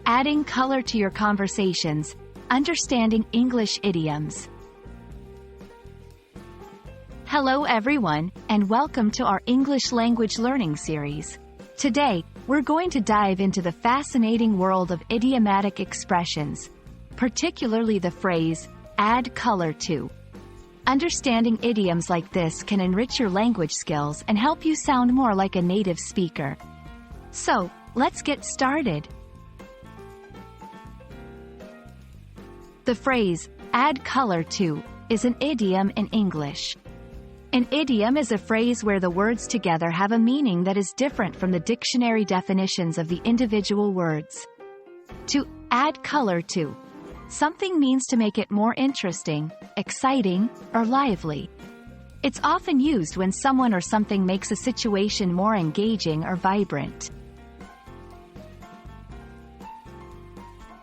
Adding color to your conversations, understanding English idioms. Hello everyone, and welcome to our English language learning series. Today, we're going to dive into the fascinating world of idiomatic expressions, particularly the phrase, add color to. Understanding idioms like this can enrich your language skills and help you sound more like a native speaker. So, let's get started. The phrase, add color to, is an idiom in English. An idiom is a phrase where the words together have a meaning that is different from the dictionary definitions of the individual words. To add color to. Something means to make it more interesting, exciting, or lively. It's often used when someone or something makes a situation more engaging or vibrant.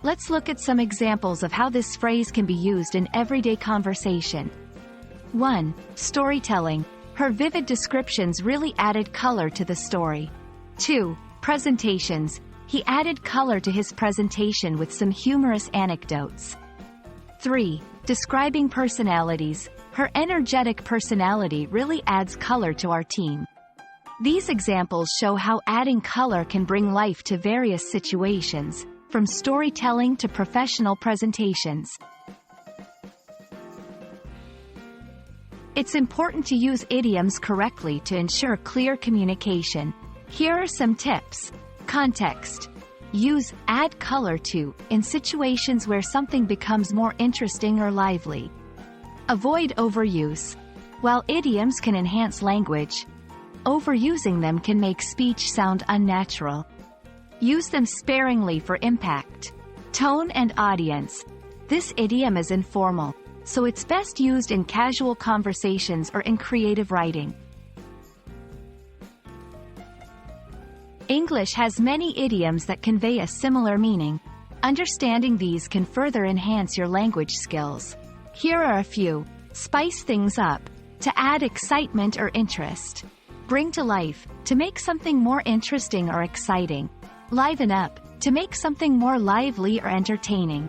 Let's look at some examples of how this phrase can be used in everyday conversation. 1. Storytelling. Her vivid descriptions really added color to the story. 2. Presentations. He added color to his presentation with some humorous anecdotes. 3. Describing personalities. Her energetic personality really adds color to our team. These examples show how adding color can bring life to various situations, from storytelling to professional presentations. It's important to use idioms correctly to ensure clear communication. Here are some tips. Context. Use add color to in situations where something becomes more interesting or lively. Avoid overuse. While idioms can enhance language, overusing them can make speech sound unnatural. Use them sparingly for impact. Tone and audience. This idiom is informal, so it's best used in casual conversations or in creative writing. English has many idioms that convey a similar meaning. Understanding these can further enhance your language skills. Here are a few. Spice things up. To add excitement or interest. Bring to life. To make something more interesting or exciting. Liven up. To make something more lively or entertaining.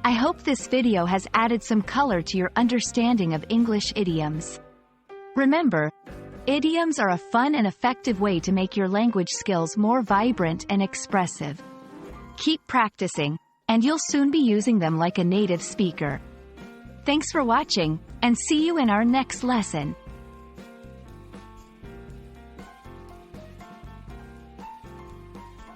I hope this video has added some color to your understanding of English idioms. Remember, idioms are a fun and effective way to make your language skills more vibrant and expressive. Keep practicing, and you'll soon be using them like a native speaker. Thanks for watching, and see you in our next lesson.